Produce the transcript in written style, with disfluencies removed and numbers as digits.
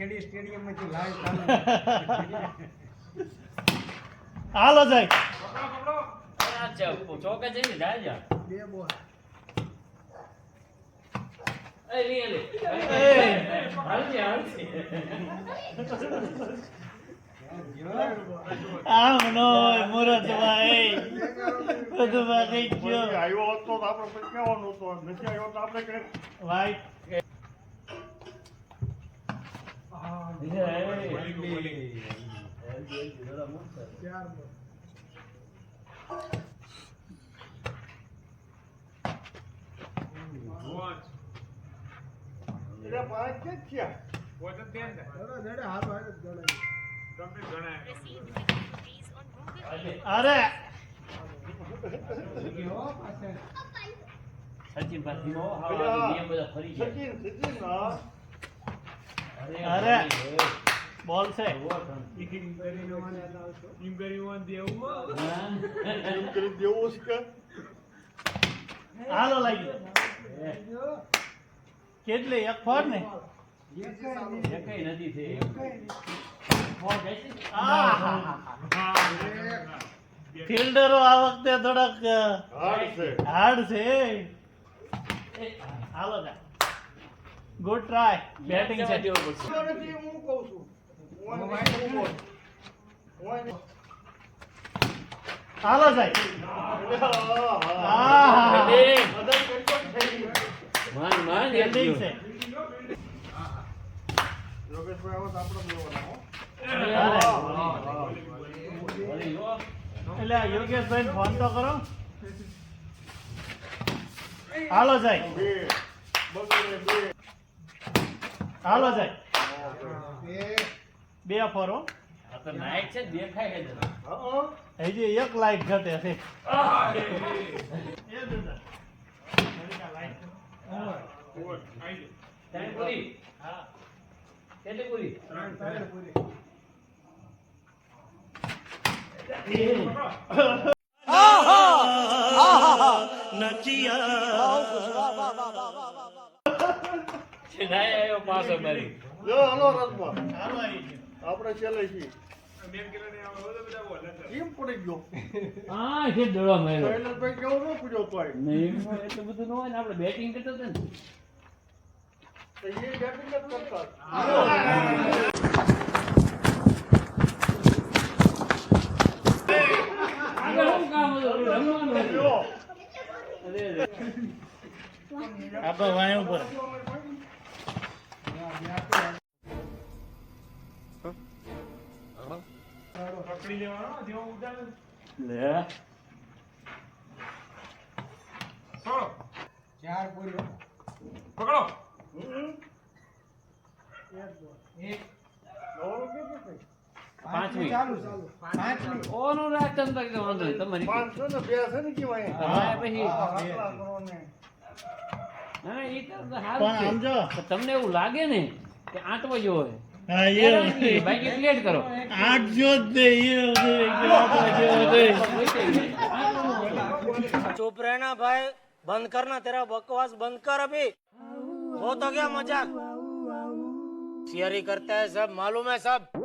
ખેડી સ્ટેડિયમ માંથી લાઈવ ચાલુ હાલો જાય ચોકે જઈને જાય બે બોલ આમ નો મુરતભાઈ બધું બાકી ગયો આવ્યો હોત તો આપણે પછી કહેવાનું હતું નથી આવ્યો તો આપણે કઈ વાઈટ એટલે પાંચ કે થયા અરે સચિન પાછી નો નિયમ બધા ફરી ગયા સચિન હા અરે બોલ છે એમ કરી દેવું છે કે હાલો લાગી કેટલી એક ફોર ને એકઈ નથી છે ફિલ્ડરો આ વખતે થોડાક હાર્ડ છે હાર્ડ છે હાલો જા ગુડ ટ્રાય બેટિંગ છે નથી હું કહું છું હાલો જાય માન માન બેટિંગ છે યોગેશભાઈ આવો તો આપણે બોલવાના હો એટલે યોગેશભાઈ ફોન તો કરો હાલો જાય બે બગડે બે હાલો જાય બે બે ફરો આ તો નાઈટ છે દેખાય છે જરા હા હજી એક લાઈટ ઘટે છે એ દાદા ત્રણ પૂરી હા કેટલી પૂરી નાઈ આવ્યો પાછો મારી જો હાલો રસમાં હાલો આવી ગયો આપણે છેલ્લે છીએ કેમ પડી ગયો હા છે દોડવા માર્યો શૈલેષભાઈ કેવું ન પૂછ્યો તોય નહીં એટલું બધું ન હોય ને આપણે બેટિંગ કરતા હતા ને તો એ બેટિંગ જ કરતા આગળ શું કામ હતું રમવાનું હતું. જો અરે અરે આપણે વાય ઉપર લે ચાર બોલ્યો એક નવરો કેટલો થઈ? પાંચમી. ચાલુ પાંચમી ઓનું રાખતા ને તો વાંધો નહીં તમારી પાંચસો ને બે છે ને કેવાય હા, પછી આટલા કરો ને ના એ તો પણ સારું છે સમજો પણ તમને એવું લાગે ને કે આંટવો જો હોય હા બાકી પ્લેટ કરો આઠ જો દે चुप रहना भाई बंद करना तेरा बकवास बंद कर अभी वो तो क्या मजाक शेयर ही करता है सब मालूम है सब